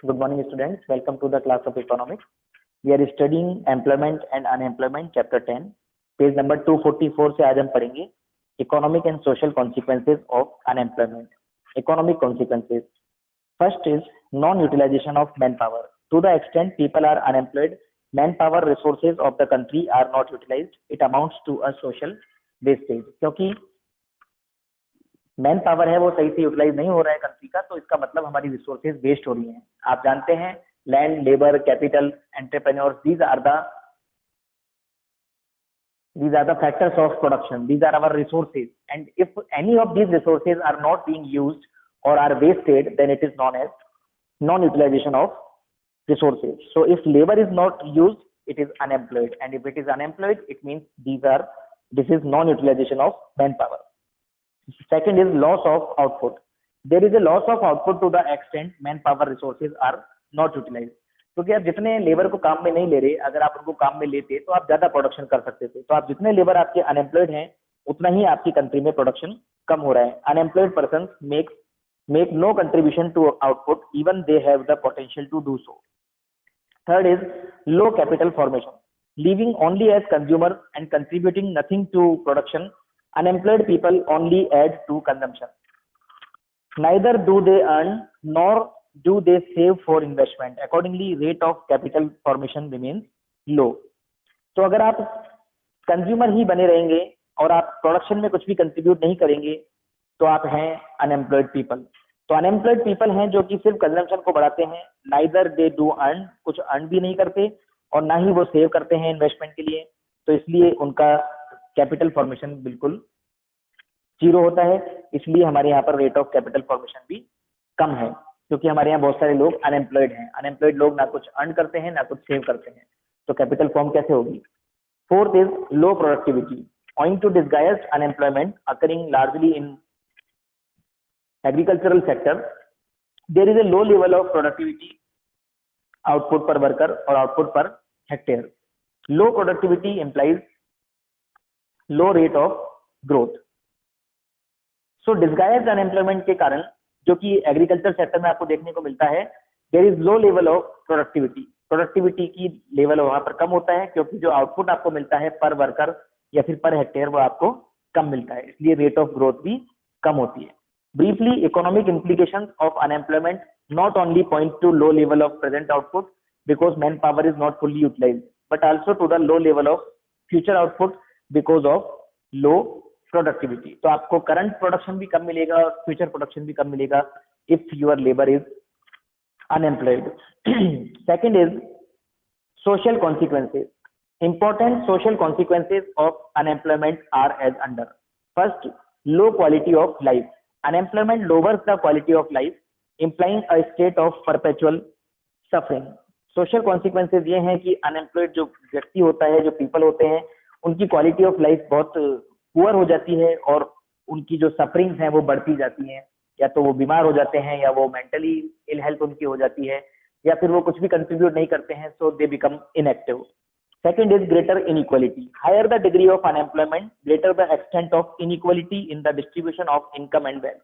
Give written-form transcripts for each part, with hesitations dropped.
Good morning, students. Welcome to the class of economics. We are studying employment and unemployment, chapter 10. Page number 244 से आज हम पढ़ेंगे economic and social consequences of unemployment. Economic consequences. First is non-utilization of manpower. To the extent people are unemployed, manpower resources of the country are not utilized. It amounts to a social wastage. क्योंकि man power है वो सही से utilise नहीं हो रहा है country का, तो इसका मतलब हमारी रिसोर्सेज वेस्ट हो रही हैं. आप जानते हैं land, labour, capital, entrepreneurs, these are the factors of production. These are our resources, and if any of these resources are not being used or are wasted, then it is known as non-utilization of resources. So if labor is not used, it is unemployed, and if it is unemployed, it means this is non-utilization of manpower. Second is loss of output. There is a loss of output to the extent manpower resources are not utilized. क्योंकि आप जितने labour को काम में नहीं ले रहे, अगर आप उनको काम में लेते तो आप ज्यादा प्रोडक्शन कर सकते थे. तो आप जितने लेबर आपके अनएम्प्लॉयड हैं उतना ही आपकी कंट्री में प्रोडक्शन कम हो रहा है. Unemployed person make no contribution to output even they have the potential to do so. Third is low capital formation. Living only as consumer and contributing nothing to production, unemployed people only add to consumption. Neither do they earn nor do they save for investment. Accordingly, rate of capital formation remains low. तो अगर आप consumer ही बने रहेंगे और आप production में कुछ भी कंट्रीब्यूट नहीं करेंगे तो आप हैं अनएम्प्लॉयड पीपल. तो अनएम्प्लॉयड पीपल हैं जो कि सिर्फ कंजम्पशन को बढ़ाते हैं. नाइदर दे डू अर्न, कुछ अर्न भी नहीं करते, और ना ही वो सेव करते हैं इन्वेस्टमेंट के लिए. तो इसलिए उनका कैपिटल फॉर्मेशन बिल्कुल जीरो होता है. इसलिए हमारे यहाँ पर रेट ऑफ कैपिटल फॉर्मेशन भी कम है, क्योंकि हमारे यहाँ बहुत सारे लोग अनएम्प्लॉयड हैं. अनएम्प्लॉयड लोग ना कुछ अर्न करते हैं ना कुछ सेव करते हैं, तो कैपिटल फॉर्म कैसे होगी. Fourth is low productivity. Owing to disguised unemployment occurring largely in agricultural sector, there is a low level of productivity, output per worker or output per hectare. Low productivity implies low rate of growth. So disguised unemployment के कारण, जो कि agriculture sector में आपको देखने को मिलता है, there is low level of productivity. Productivity की लेवल वहां पर कम होता है, क्योंकि जो आउटपुट आपको मिलता है पर वर्कर या फिर पर हेक्टेयर वो आपको कम मिलता है, इसलिए रेट ऑफ ग्रोथ भी कम होती है. Briefly, economic implications of unemployment not only point to low level of present output because manpower is not fully utilized, but also to the low level of future output because of low productivity. तो आपको current production भी कम मिलेगा और future production भी कम मिलेगा if your labor is unemployed. Second is social consequences. Important social consequences of unemployment are as under. First, low quality of life. Unemployment lowers the quality of life, implying a state of perpetual suffering. Social consequences ये हैं कि unemployed जो व्यक्ति होता है, जो people होते हैं, उनकी क्वालिटी ऑफ लाइफ बहुत पुअर हो जाती है और उनकी जो सफरिंग्स हैं वो बढ़ती जाती हैं. या तो वो बीमार हो जाते हैं, या वो मेंटली इल हेल्थ उनकी हो जाती है, या फिर वो कुछ भी कंट्रीब्यूट नहीं करते हैं, so they become inactive. Second is greater inequality. Higher the degree of unemployment, greater the extent of inequality in the distribution of income and wealth.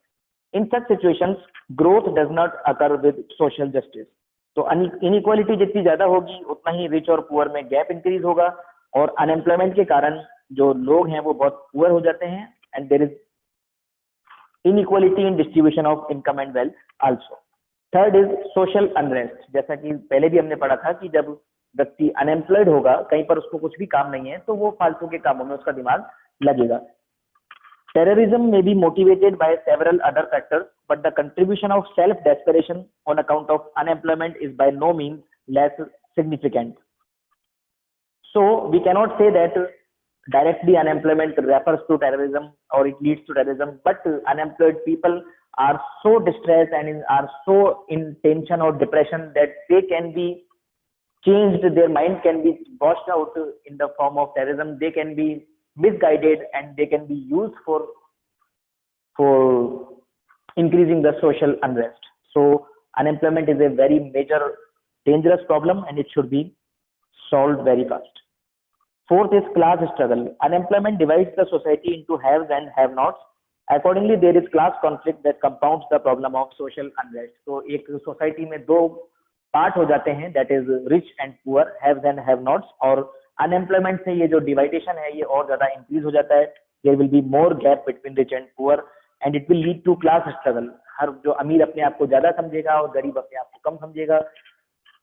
In such situations, growth does not occur with social justice. तो inequality जितनी ज्यादा होगी उतना ही rich और poor में gap increase होगा, और unemployment के कारण जो लोग हैं वो बहुत पुअर हो जाते हैं, and there is inequality in distribution of income and wealth also. Third is social unrest. जैसा कि पहले भी हमने पढ़ा था कि जब व्यक्ति अनएम्प्लॉयड होगा, कहीं पर उसको कुछ भी काम नहीं है, तो वो फालतू के कामों में उसका दिमाग लगेगा. Terrorism may be motivated by several other factors, but the contribution of self desperation on account of unemployment is by no means less significant. So we cannot say that directly unemployment refers to terrorism or it leads to terrorism, but unemployed people are so distressed and are so in tension or depression that they can be changed, their mind can be washed out in the form of terrorism. They can be misguided and they can be used for increasing the social unrest. So unemployment is a very major dangerous problem and it should be solved very fast. Fourth is class struggle. Unemployment divides the society into haves and have-nots. Accordingly, there is class conflict that compounds the problem of social unrest. तो एक society में दो part हो जाते हैं, that is rich and poor, haves and have nots, और unemployment से ये जो डिवाइडेशन है ये और ज्यादा इंक्रीज हो जाता है. There will be more gap between rich and poor and it will lead to class struggle. हर जो अमीर अपने आप को ज्यादा समझेगा और गरीब अपने आप को कम समझेगा.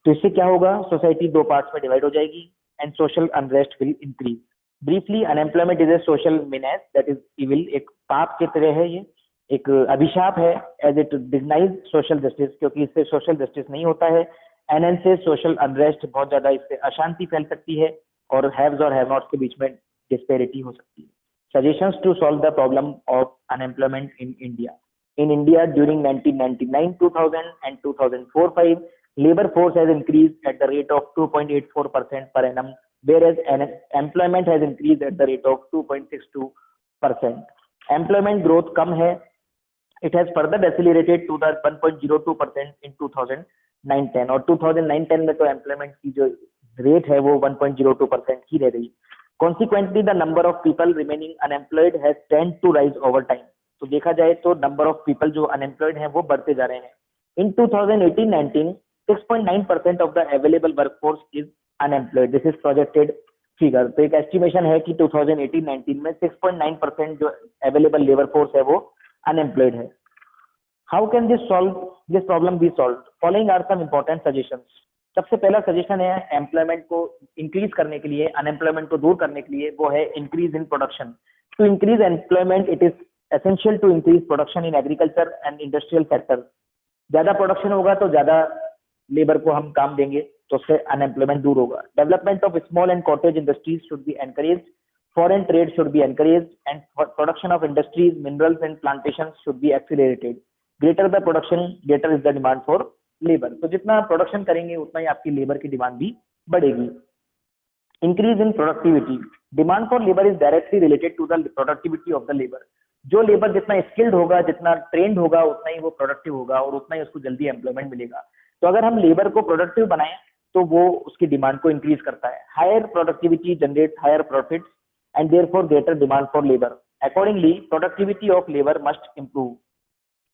तो इससे क्या होगा, सोसाइटी दो पार्ट्स में डिवाइड हो जाएगी and social unrest will increase. Briefly, unemployment is a social menace, that is evil, एक पाप की तरह है, ये एक अभिशाप है, as it denies social justice, क्योंकि इससे सोशल जस्टिस नहीं होता है. एनएन से सोशल अनरेस्ट, बहुत ज्यादा इससे अशांति फैल सकती है और हैव्स और हैव नॉट्स के बीच में डिस्पेरिटी हो सकती है. Suggestions to solve the problem of unemployment in India. In India during 1999, 2000 and 2004-05, labor force has increased at the rate of 2.84% per annum, whereas employment has increased at the rate of 2.62%. Employment growth कम है. It has further decelerated to the 1.02% in 2009-10, और 2009-10 में तो employment की जो rate है वो 1.02% की रह गई. Consequently, the number of people remaining unemployed has tend to rise over time. तो देखा जाए तो नंबर ऑफ पीपल जो अनएम्प्लॉयड हैं वो बढ़ते जा रहे हैं. इन 2018-19, 6.9% of the available workforce is unemployed. This is projected figure. तो एक एस्टिमेशन है कि 2018-19 में 6.9% जो अवेलेबल लेबर फोर्स है वो अनएम्प्लॉयड है. How can this problem be solve? Following are some important suggestions. सबसे पहला सजेशन है एम्प्लॉयमेंट को इंक्रीज करने के लिए, अनएम्प्लॉयमेंट को दूर करने के लिए, वो है increase in production. To increase employment it is essential to increase production in agriculture and industrial sector. ज्यादा प्रोडक्शन होगा तो ज्यादा लेबर को हम काम देंगे, तो उससे अनएम्प्लॉयमेंट दूर होगा. Development of small and cottage industries should be encouraged. Foreign trade should be encouraged and production of industries, minerals and plantation should be accelerated. Greater the production, greater is the demand for labour. तो जितना production करेंगे उतना ही आपकी labour की demand भी बढ़ेगी. Increase in productivity. Demand for labour is directly related to the productivity of the labour. जो labour जितना स्किल्ड होगा, जितना ट्रेंड होगा, उतना ही वो प्रोडक्टिव होगा और उतना ही उसको जल्दी एम्प्लॉयमेंट मिलेगा. तो अगर हम लेबर को प्रोडक्टिव बनाएं तो वो उसकी डिमांड को इंक्रीज करता है. Higher productivity generate higher profits and therefore greater demand for labour. Accordingly productivity of labour must improve.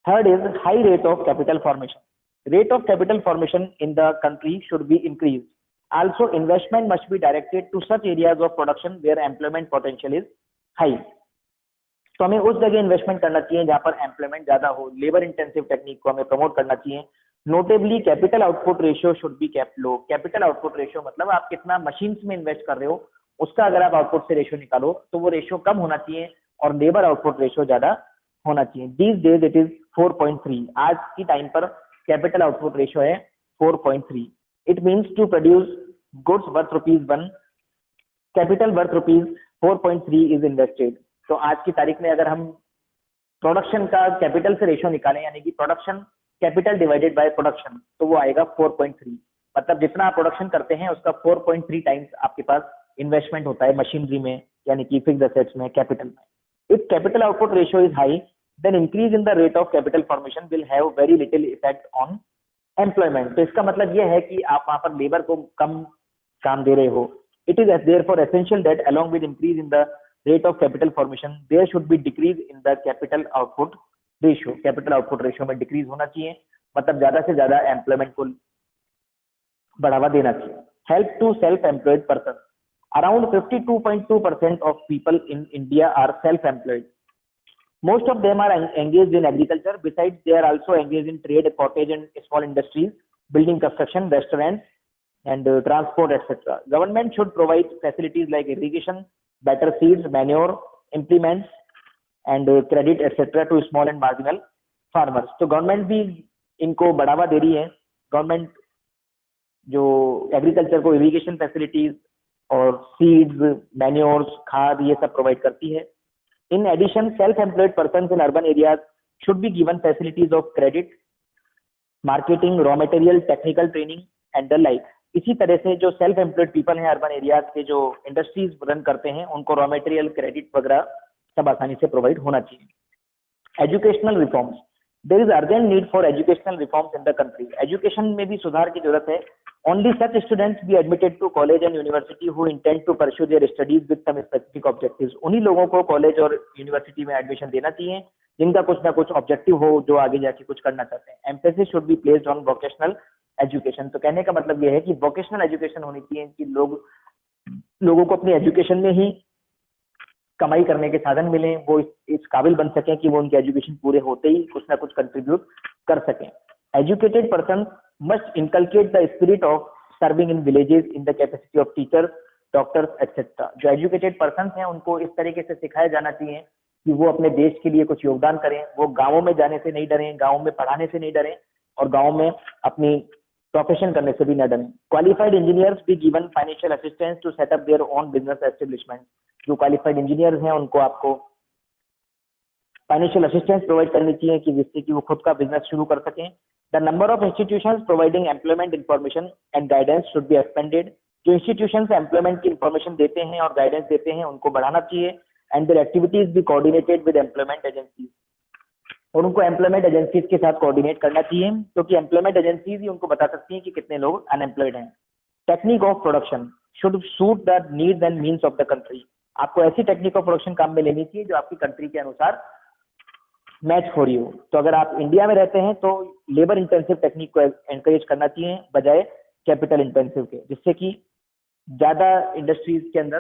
Third is high rate of capital formation. Rate of capital formation in the country should be increased. Also, investment must be directed to such areas of production where employment potential is high. तो हमें उस जगह investment करना चाहिए जहां पर employment ज्यादा हो. लेबर इंटेंसिव टेक्निक को हमें प्रमोट करना चाहिए. Notably capital output ratio should be kept low. Capital output ratio मतलब आप कितना मशीन्स में इन्वेस्ट कर रहे हो, उसका अगर आप आउटपुट से रेशियो निकालो तो वो रेशियो कम होना चाहिए और लेबर आउटपुट रेशियो ज्यादा होना चाहिए. These days it is 4.3. आज की टाइम पर कैपिटल आउटपुट रेशियो है 4.3. It means to produce goods worth ₹1, capital worth ₹4.3 is invested. तो आज की तारीख में अगर हम प्रोडक्शन का कैपिटल से रेशियो निकालें, यानी कि production capital divided by production, तो वो आएगा 4.3. मतलब जितना आप प्रोडक्शन करते हैं उसका 4.3 टाइम्स आपके पास इन्वेस्टमेंट होता है मशीनरी में, यानी कि फिक्स्ड एसेट्स में, कैपिटल में. If capital output ratio is high, then increase in the rate of capital formation will have very little effect on employment. तो इसका मतलब ये है कि आप वहां पर लेबर को कम काम दे रहे हो. It is therefore essential that along with increase in the rate of capital formation, there should be decrease in the capital output ratio. Capital output ratio में decrease होना चाहिए, मतलब ज्यादा से ज्यादा employment को बढ़ावा देना चाहिए. Help to self-employed person. Around 52.2% of people in India are self-employed. Most of them are engaged in agriculture. Besides, they are also engaged in trade, cottage and small industries, building construction, restaurants, and transport, etc. Government should provide facilities like irrigation, better seeds, manure, implements, and credit, etc. to small and marginal farmers. तो government भी इनको बढ़ावा दे रही है. Government जो agriculture को irrigation facilities और seeds, manures, खाद, ये सब प्रोवाइड करती है. In addition, self-employed persons in urban areas should be given facilities of credit, marketing, raw material, technical training and the like. इसी तरह से जो सेल्फ एम्प्लॉयड पीपल हैं अर्बन एरियाज के, जो इंडस्ट्रीज रन करते हैं, उनको रॉ मटेरियल, क्रेडिट वगैरह सब आसानी से प्रोवाइड होना चाहिए. Educational reforms. There is urgent need for educational reforms in the country. Education में भी सुधार की जरूरत है. Only such students be admitted to college and university who intend to pursue their studies with some specific objectives. उन्हीं लोगों को college और यूनिवर्सिटी में एडमिशन देना चाहिए जिनका कुछ ना कुछ ऑब्जेक्टिव हो, जो आगे जाके कुछ करना चाहते हैं. Emphasis should be placed on vocational education. तो कहने का मतलब ये है कि वोकेशनल एजुकेशन होनी चाहिए कि लोगों को अपनी एजुकेशन में ही कमाई करने के साधन मिले, वो इस काबिल बन सकें कि वो उनके एजुकेशन पूरे होते ही कुछ ना कुछ कंट्रीब्यूट कर सकें। Educated person must inculcate the spirit of serving in villages in the capacity of teachers, doctors etcetera. जो एजुकेटेड पर्सन हैं उनको इस तरीके से सिखाया जाना चाहिए कि वो अपने देश के लिए कुछ योगदान करें, वो गाँवों में जाने से नहीं डरें, गाँव में पढ़ाने से नहीं डरें और गाँव में अपनी प्रोफेशन करने से भी न डरें। Qualified engineers be given financial assistance to set up their own business establishment. जो क्वालिफाइड इंजीनियर्स हैं उनको आपको फाइनेंशियल असिस्टेंस प्रोवाइड करनी चाहिए कि जिससे कि वो खुद का बिजनेस शुरू कर सकें। The number of institutions providing employment information and guidance should be expanded. जो इंस्टीट्यूशंस एम्प्लॉयमेंट की इंफॉर्मेशन देते हैं और गाइडेंस देते हैं उनको बढ़ाना चाहिए। And their activities be coordinated with employment agencies. और उनको एम्प्लॉयमेंट एजेंसीज के साथ कोऑर्डिनेट करना चाहिए क्योंकि एम्प्लॉयमेंट एजेंसीज ही उनको बता सकती हैं कि कितने लोग अनएम्प्लॉयड हैं। Technique of production should suit the needs and means of the country. आपको ऐसी टेक्निक ऑफ प्रोडक्शन काम में लेनी चाहिए जो आपकी कंट्री के अनुसार मैच हो रही हो। तो अगर आप इंडिया में रहते हैं तो लेबर इंटेंसिव टेक्निक को एनकरेज करना चाहिए बजाय कैपिटल इंटेंसिव के, जिससे कि ज्यादा इंडस्ट्रीज के अंदर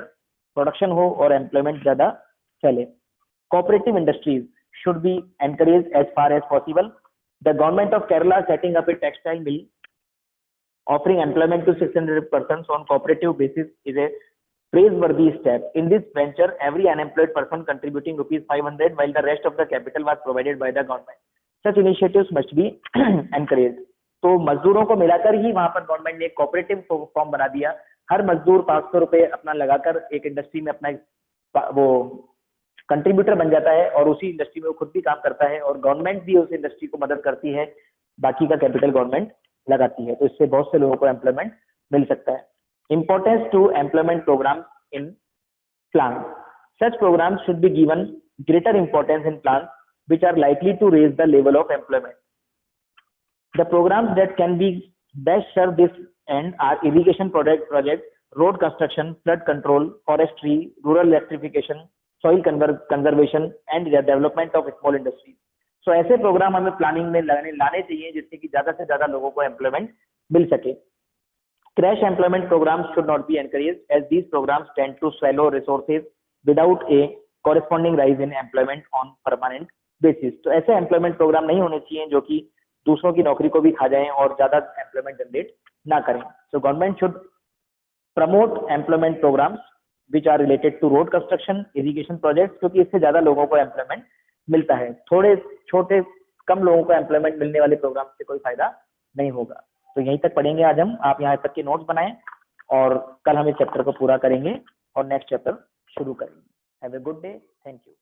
प्रोडक्शन हो और एम्प्लॉयमेंट ज्यादा चले। Cooperative industries should be encouraged as far as possible. The government of Kerala setting up a textile mill offering employment to 600 persons on cooperative basis is a praiseworthy step. In this venture, every unemployed person contributing rupees 500 while the rest of the capital was provided by the government. Such initiatives must be encouraged. तो मजदूरों को मिलाकर ही वहां पर government ने एक cooperative form बना दिया। हर मजदूर 500 रुपए अपना लगाकर एक इंडस्ट्री में अपना वो कंट्रीब्यूटर बन जाता है और उसी इंडस्ट्री में वो खुद भी काम करता है और गवर्नमेंट भी उस इंडस्ट्री को मदद करती है, बाकी का कैपिटल गवर्नमेंट लगाती है। तो इससे बहुत से लोगों को एम्प्लॉयमेंट मिल सकता है। Importance to employment programme in plan. Such programme should be given greater importance in plan which are likely to raise the level of employment. The programs that can be best serve this end are irrigation projects, road construction, flood control, forestry, rural electrification, soil conservation and the development of small industries. So ऐसे programme हमें planning में लाने चाहिए जिससे कि ज्यादा से ज्यादा लोगों को एम्प्लॉयमेंट मिल सके। Crash employment programs should not be encouraged as these programs tend to swallow resources without a corresponding rise in employment on permanent basis. तो ऐसे एम्प्लॉयमेंट प्रोग्राम नहीं होने चाहिए जो कि दूसरों की नौकरी को भी खा जाएं और ज्यादा एम्प्लॉयमेंट जनरेट ना करें। So government should promote employment programs which are related to road construction, irrigation projects, क्योंकि इससे ज्यादा लोगों को एम्प्लॉयमेंट मिलता है। थोड़े छोटे कम लोगों को एम्प्लॉयमेंट मिलने वाले प्रोग्राम से कोई फायदा नहीं होगा। तो यहीं तक पढ़ेंगे आज हम। आप यहाँ तक के नोट्स बनाएं और कल हम इस चैप्टर को पूरा करेंगे और नेक्स्ट चैप्टर शुरू करेंगे। Have a good day, thank you.